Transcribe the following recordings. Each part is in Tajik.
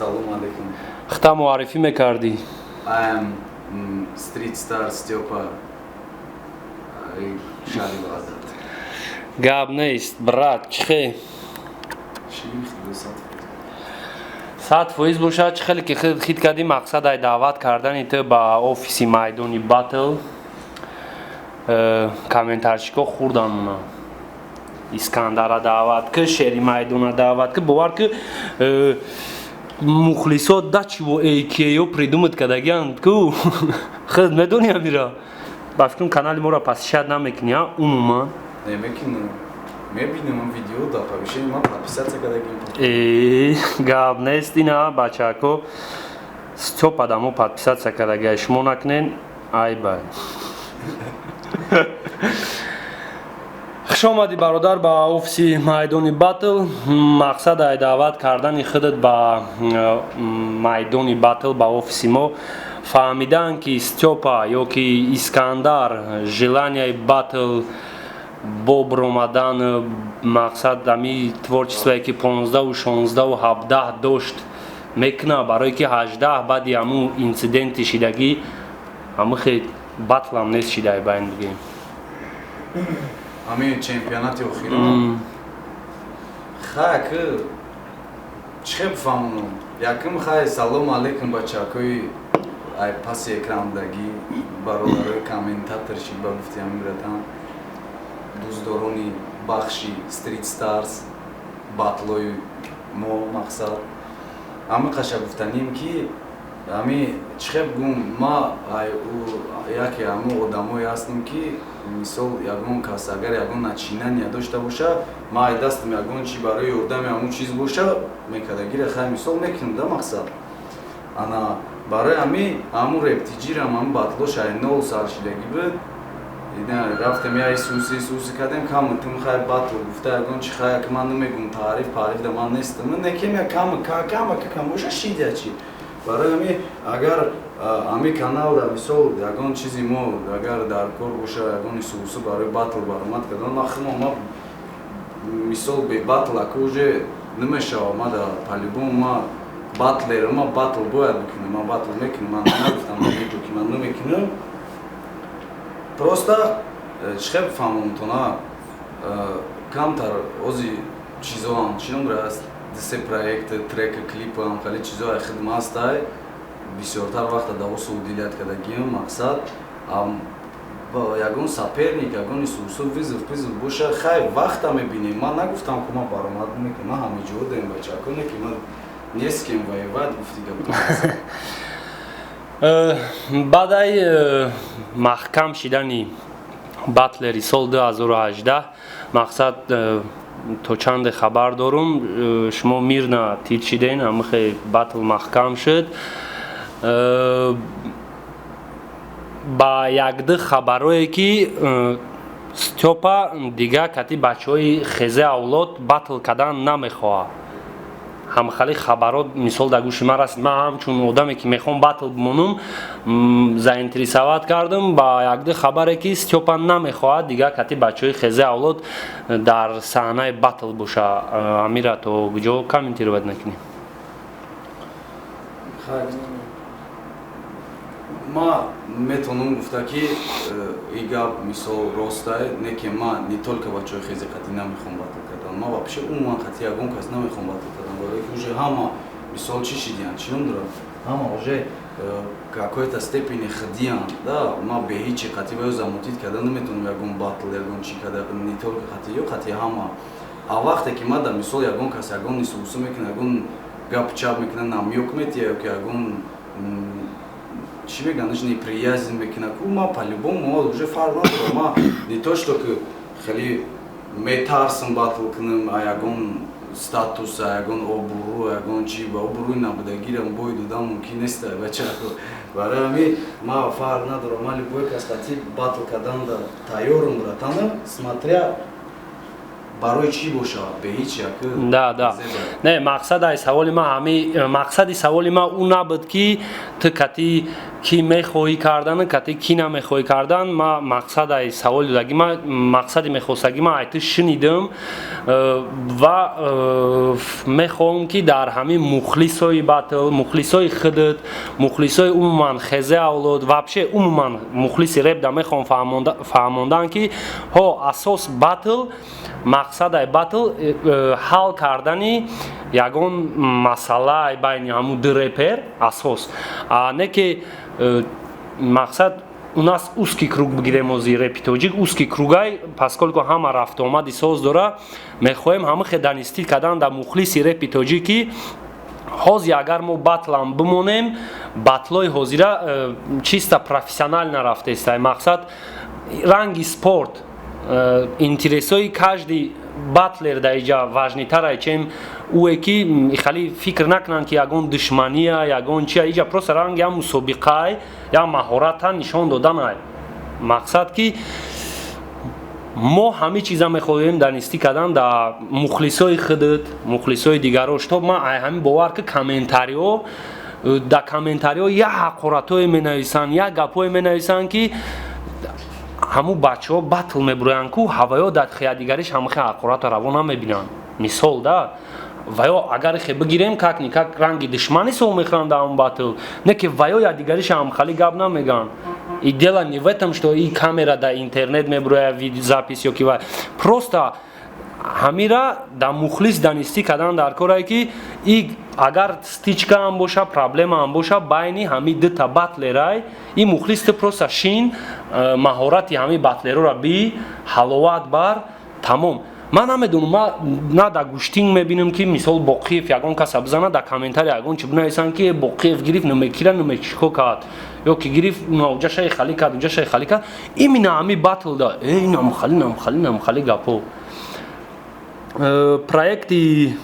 Salam alaikum. Xta muarifi mekardi. I am street star Stepa Shalivazad. Gab neist, brat, chhe. Сад фоиз бошад чи хеле ки хид кади мақсад ай даъват кардани ту ба офиси майдони батл комментарчико хурдан муна Искандара даъват ки шери майдона даъват ки бовар ки мухлисо дачиво AKO придумат кадагиан ку хид медони амира ба фикрам канали мора посещать намекунӣ умуман Немекунам. Мебинам видео да повишение ма подписаться кадагим. Гап нест ина бачако стоп адамо подписаться кадаги шумо накунен айба. Хуш омадӣ бародар ба офиси майдони батл. Мақсад ай даъват кардани худат ба майдони батл ба офиси мо фаҳмидан ки Степа ё ки Искандар желанияи батл бо бромадан мақсад ами творчествое ки 15, 16, 17 дошт мекуна барое ки 18 баъди аму инсиденти шидагӣ аму хеле батлам нест шидаи байн бигем Ами чемпионати охирон хай ки чӣ бифаҳмонам якум хай салом алейкум бачакои ай паси экрандагӣ бародарои комментаторши ба гуфти амиратан дуздорони бахши Street Stars батлои мо мақсад ами қаша гуфтанем ки ами чихеб гум ма яке аму одамое ҳастем ки мисол ягон кас агар ягон начинания дошта боша ма ай дастам ягон чи барои ёрдами аму чиз боша мекадагира хай мисол мекунам да мақсад ана барои ами аму рептиҷирам аму батлош ай 0 сал шидагӣ буд рафтем я Исуси кардем камутум хай батл гуфта ягон чи хай ки ман намегум таъриф да ман нестам некем я кама боша шидя чи барои ами агар ами каналда мисол ягон чизи мо агар дар кор боша ягон Исусу барои батл баромад кардан махмо ма мисол бе батл ака уже намешава ма да по-любому ма батлера ма батл бояд бикунам ма батл мекунам ман нагуфтам ки ман намекунам просто чихеб фаҳмонтона камтар ози чизоам чӣ номра аст дисе проекти трека клипам хали чизои хидматстай бисёртар вақта давосу удилият кадагим мақсад ягон саперник ягон Исусу визов пизов боша хай вақта мебинем ман нагуфтам ки ма баромад мекунам ман ҳамаҷо дем бачако не ки ман нест кем воевать гуфти гап баъдай маҳкам шидани батлери сол 2018 мақсад то чанде хабар дорум шумо мирна тит шиден аму хеле батл маҳкам шуд ба якди хабарое ки Степа дига кати бачаҳои хезе авлод батл кардан намехоҳад ҳамхали хабарот мисол дар гӯши ман расид ман ҳамчун одаме ки мехоҳам батл бимонам заинтересоват кардам ба якди хабаре ки Степа намехоҳад дигар кати бачаҳои хезе авлод дар саҳнаи батл боша амира то куҷо комментировать накунӣ ма метавонам гуфта ки и гап мисол ростай не ки ма не только бачаҳои хезе қати намехоҳам батл кардан ма вообще умуман қати ягон кас намехоҳам батл кардан барое ки уже ҳама мисол чӣ шидиянд чӣ номдорам ҳама уже какой-то степени хидиянд да ма бе ҳичи қати ба ё замотид кардан наметавонам ягон батл ягон чӣ карда не только қати ё қати ҳама а вақте ки ма да мисол ягон кас ягон исусу мекуна ягон гап чап мекуна намёк метия ё ки ягон чӣ мегӯянд неприязнь мекуна ку ма по-любому ма уже фарқ надорам ма не то что ки хеле метарсам батл кунам а ягон статус а ягон обурӯ ягон чӣ ба обурӯи набудагирам бой додан мумкин нест бачако барои ами ма фарқ надорам ма любой кас қати батл кардан да тайёрам братана смотря барои чӣ боша бе ҳеҷ як да не мақсад ай саволи ма мақсади саволи ма ӯ набуд ки ту кати ки мехоҳӣ кардан кати ки намехоҳӣ кардан ма мақсад ай саволи даги ма мақсади мехостаги ма ай ту шинидам ва мехоҳам ки дар ҳамин мухлисои батл мухлисои худат мухлисои умуман хезе авлод вообще умуман мухлиси реп да мехоҳам фаҳмондан ки ҳо асос батл мақсадай батл ҳал кардани ягон масъала байни ҳамун ду репер асос не ки мақсад у нас узкий круг бигирем ози репи тоҷик узкий кругай поскольку ҳама рафтуомади соз дора мехоҳем ҳамахе данистӣ кардан дар мухлиси репи тоҷикӣ ҳозир агар мо батлам бимонем батлои ҳозира чиста профессионально рафтаестай мақсад ранги спорт интересои каждый батлер дар иҷа важнитарай чем ӯе ки хали фикр накунанд ки ягон душмания ягон чия иҷа просто ранги ҳам мусобиқаай я маҳората нишон доданай мақсад ки мо ҳамин чиза мехоҳем данистӣ кардан дар мухлисои худат мухлисои дигаро штоб ман ҳамин бовар ки комментариҳо дар комментариҳо як ҳақоратое менависанд як гапое менависанд ки ҳамун бачаҳо батл мебуроянд ку ҳаваё дар хиядигариш ҳамахе ҳақоратро раво намебинанд мисол да ваё агар хе бигирем как никак ранги душмани сол мехӯранд дар ҳамун батл не ки ваё ядигариш ҳамхали гап намегӯянд и дело не в этом что и камера дар интернет мебурояд видеозапис ё ки просто ҳамира дар мухлис данистӣ кардан дар корае ки и агар стичка ҳам боша проблема ҳам боша байни ҳамин дута батлерай и мухлис ту просто шин маҳорати ҳамин батлерора би ҳаловат бар тамом ман намедонам ма на дар гӯштинг мебинам ки мисол боқиев ягон каса бизана дар комментари ягон чи бинависанд ки боқиев гирифт намекира намечико кард ё ки гирифт уҷашаи хали кард уҷашаи хали кард имина ҳамин батл да намхали гапо проекти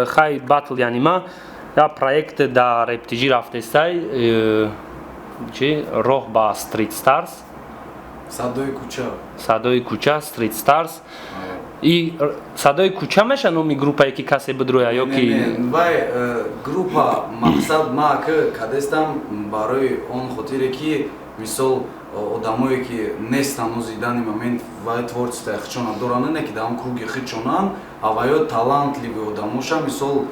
хай батл яъни ма я проект дар рептижи рафтестай чи роҳ ба стрит старс садои кӯча стрит старс и садои кӯча меша номи группае ки касе бидроя ё ки вай группа мақсад ма ки кадестам барои он хотире ки мисол одамое ки нестан ози дани момент вай творчествои хичона доранд не ки дар он круги хичонанд а ваё талантливи одамоша мисол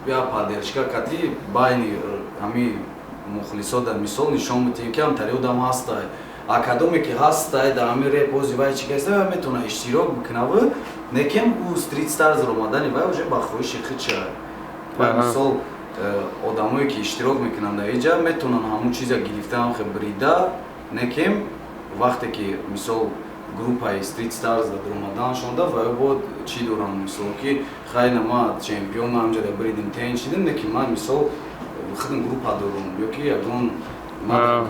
я поддержка кати байни ҳамин мухлисо дар мисол нишон медиҳем ки ҳамтари одам ҳастай а кадоме ки ҳастай дар ҳамин реп ози вай чӣ каста вай метавона иштирок бикунаву некем ӯ стрит старс омадани вай уже ба хоҳиши худ шавад вай мисол одамое ки иштирок мекунанд дар иҷа метавонанд ҳамун чиза гирифта ҳамхе бирида некем вақте ки мисол группаи стрит старс да омаданашон да ваё бод чӣ доранд мисол ки хайна ма чемпион ҳамҷа да биридим тен чидим не ки ман мисол худам группа дорам ё ки ягон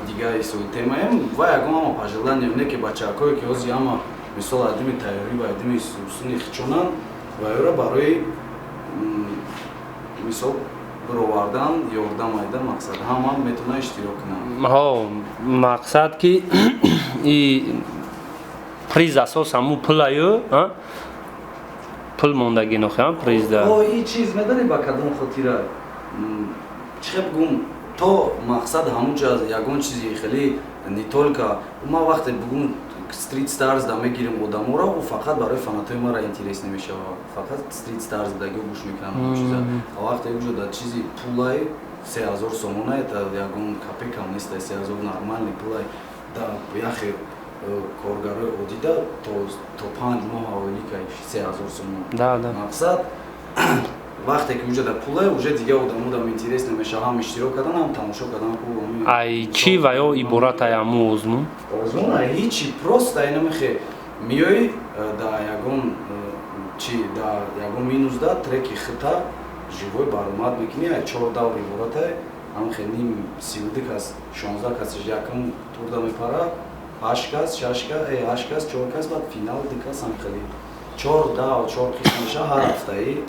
дигари сои темаем ва ягон ҳама пожелание не ки бачакое ки ҳозир ҳама мисол адими тайёрӣ ва адими сусуни хичонанд ваёра барои мисол бировардан ёрдам айда мақсад ҳама метавона иштирок кунанд мақсад ки и приз асос ҳамун пулаю пул мондаги нохам приз да и чиз медонӣ ба кадом хотира чихе бигум то мақсад ҳамунҷа ягон чизи хеле не только ма вақте бигум стрит старс да мегирем одаморо ӯ фақат барои фанатои мара интерес намешавад фақат стрит старс дагио гӯш мекунам ҳамун чиза а вақте уҷо да чизи пулай 3000 сомона это ягон копейкам нестай 3000 нормальный пулай да яхе коргарои одида то 5 моҳ ҳаволикай 3000 сомон мақсад вақте ки уҷа да пулай уже дига одамодам интерес намешава ҳам иштирок кардан ҳам тамошо кардан ай чи ваё иборат ай ҳамун озмун ай ҳичи просто ай намехе миёи да ягон чи да ягон минус да треки хита живой баромад мекунӣ ай 4 давр иборат ай ҳамахе ним 32 кас 16 кас якум турда мепара 8 кас 6 кас 8 кас 4 кас баъд финал дикас ҳам хеле 4 дав 4 қисм меша ҳар ҳафтаи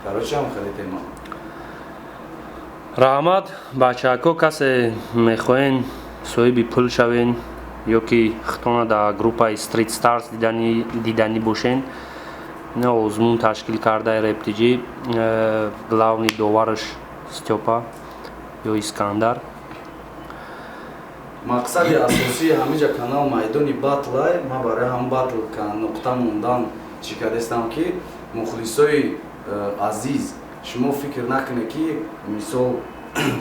короче ҳам хеле тема раҳмат бачаҳако касе мехоҳен соҳиби пул шавен ё ки хитона дар группаи стрит старс диданӣ бошен اینا آزمون تشکیل کرده رپتیجی главный доварش Степа یا اسکندر. مقصد اساسی همینجا کانال майдони батлай ма барои ҳам батл нуқта мондан чӣ кардестам ки мухлисои азиз шумо фикр накунед ки мисол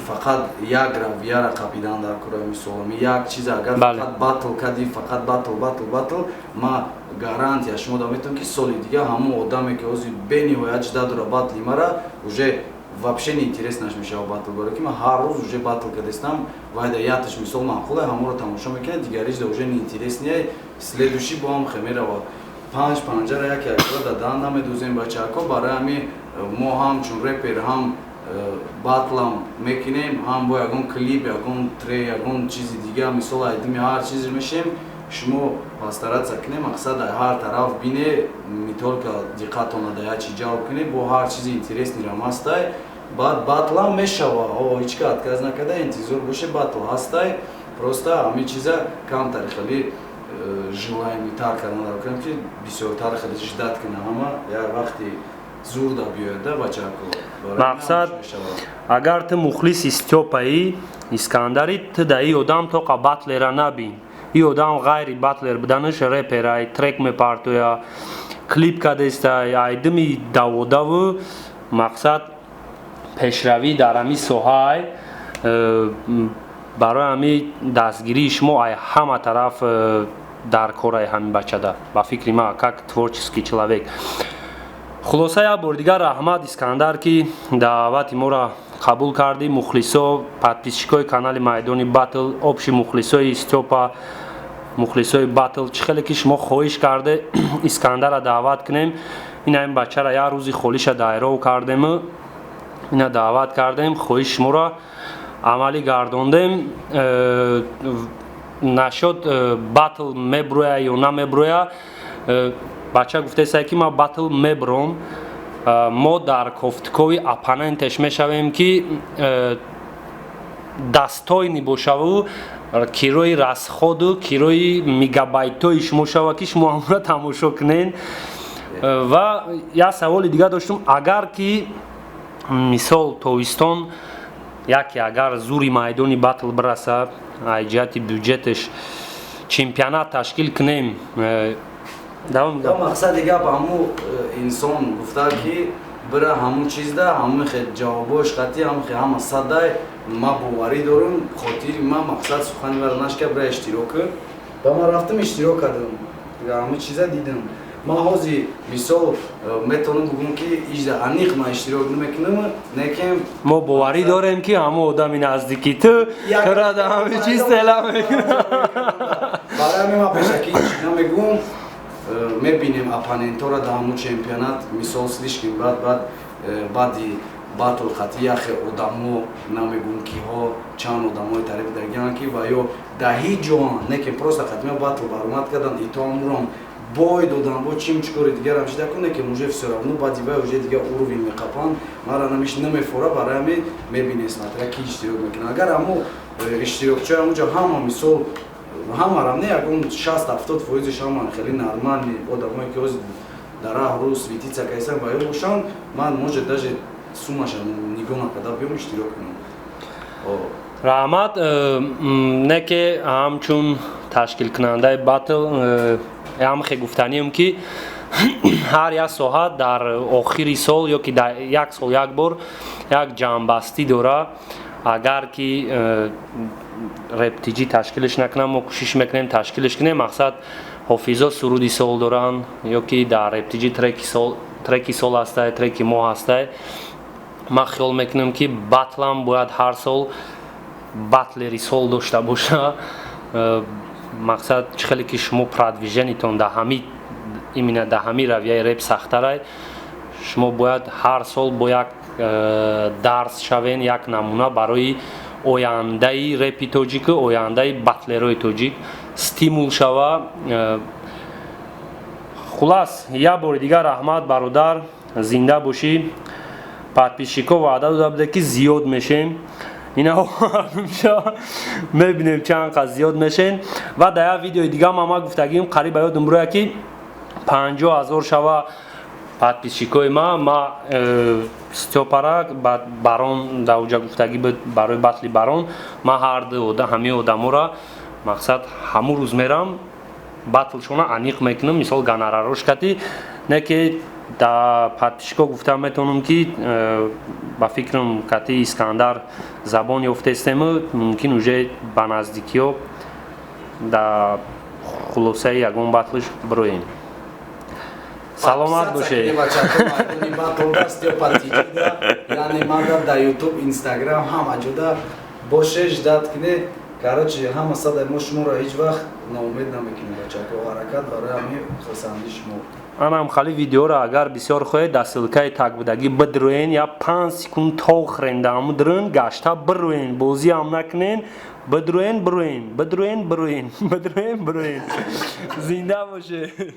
фақат як равияра қабидан дар кураи мисолами як чиз агар фақат батл кади фақат батл ма гарантия шумо да метавонам ки соли дига ҳамон одаме ки ҳозир бениҳоят ҷида дора батли мара уже вообще неинтересно мешава батл гора ки ман ҳар рӯз уже батл кардестам вайда яташ мисол манқулай ҳаморо тамошо мекунад дигариш да уже неинтересния следующий бо ҳам хемерава 5 панҷара яке якро дадан намедӯзем бачаҳако барои ҳамин мо ҳам чун репер ҳам батлам мекунем ҳам бо ягон клип ягон тре ягон чизи дига мисол айдими ҳар чизе мешем шумо пастаратса кунем мақсад ҳар тараф бине не только диққатона да ячи ҷалб куне бо ҳар чизи интереснирам ҳастай баъд батлам мешава ҳеҷ ка отказ накарда интизор боше батл ҳастай просто ҳамин чиза камтари хеле желаеми тар кардан даркунем ки бисёртар хеле шиддат кунем ҳама як вақти зур да биёяда бачаҳако мақсад агар ту мухлиси Степаи Искандари ту да и одам тоқа батлера набин и одам ғайри батлер буданаш реперай трек мепартоя клип кадестай айдими даводаву мақсад пешравӣ дар ҳамин соҳаи барои ҳамин дастгирии шумо ай ҳама тараф дар кораи ҳамин бачада ба фикри ман как творческий человек. хулоса як бор дигар раҳмат Искандар ки даъвати моро қабул кардӣ. мухлисо подписчикои канали майдони батл общи мухлисои Степа мухлисои батл чӣ хеле ки шумо хоҳиш карде Искандара даъват кунем ина ин бачара як рӯзи холиша дайров кардему ина даъват кардем хоҳиши шуморо амалӣ гардондем нашуд батл меброя ё намеброя бача гуфтеса ки ма батл мебром мо дар кофткови оппонентеш мешавем ки дастойни бошаву кирои расходу кирои мегабайтои шумо шава ки шумо ҳамро тамошо кунен. ва як саволи дига доштум агар ки мисол тобистон яке агар зури майдони батл бираса аз ҷиҳати бюджетеш чемпионат ташкил кунем мақсади гап ҳамун инсон гуфта ки бира ҳамун чизда ҳамун хел ҷавобош хати ҳама садай ма боварӣ дорам хотири ма мақсад сухани мара нашка бира иштирока ба ман рафтам иштирок кардам ҳамун чиза дидам ман ҳозир мисол метавонам бигӯям ки ижда аниқ ман иштирок намекунам лекин мо боварӣ дорем ки ҳамун одами наздики ту карада ҳамин чиз тела мекунад барои ҳамин ман пешакӣ намегӯям мебинем оппонентора дар ҳамун чемпионат мисол слишким баъди батл хати яхе одамо намегӯям киҳо чанд одамои тариф дагиан ки ва ё дар ҳеҷ ҷоан неки просто хатима батл баромад кардан итоамурам бой додан бо чим чикори дигарам шида кун неки уже всё равно баъди вай уже дига уровень меқапан мара намиш намефора барои ҳамин мебинем смотря ки иштирок мекунад агар ҳамун иштирокчиҳои ҳамунҷо ҳама мисол ҳамарам не ягон 60-70% ҳама хеле нормални одамое ки ҳозир дар раҳрӯ светица кайсан ба ё бошанд ман может даже сумаша нигоҳ накарда биём иштирок кунам. раҳмат не ки ҳамчун ташкилкунандаи батл ҳамхе гуфтанием ки ҳар як соҳа дар охири сол ё ки дар як сол як бор як ҷамъбастӣ дора. агар ки рептиҷи ташкилш накунам мо кӯшиш мекунем ташкилш кунем мақсад ҳофизо суруди сол доран ё ки дар рептиҷи треки сол ҳастай треки мо ҳастай ман хиёл мекунам ки батлам бояд ҳар сол батлери сол дошта боша мақсад чӣ хеле ки шумо продвиженитон дар ҳамин именно дар ҳамин равияи реп сахтарай шумо бояд ҳар сол бо як дарс шавен як намуна барои ояндаи репи тоҷику ояндаи батлерои тоҷик стимул шава. хулас як бори дигар раҳмат бародар зинда бошӣ. подписчико ваъда дода буда ки зиёд мешем ина мебинем чанд қад зиёд мешен ва дар як видеои дига мама гуфтагим қариб ба ёдум бирояд ки 50,000 шава подписчикои ма Стёпара барон дар уҷа гуфтагӣ буд барои батли барон ма ҳамаи одамора мақсад ҳамун рӯз мерам батлшона аниқ мекунам мисол гонорарош кати не ки да подписчико гуфта метавонам ки ба фикрам кати Искандар забон ёфтаестему мумкин уже ба наздикиҳо да хулосаи ягон батлш бироем. Саломат бошед. Яъне мада дар YouTube, Instagram ҳама ҷода боше ждат кине. Короче, ҳама садай мо шуморо ҳеҷ вақт ноумед намекунем бачаҳо. Ҳаракат барои ҳамаи хурсандии шумо. Анам хали видеоро агар бисёр хоҳед дар ссилкаи тагбудагӣ бидурӯен я 5 секунд тохрен дар ҳамун дурӯен гашта birӯен бозиам накунен бидурӯен зинда бошед.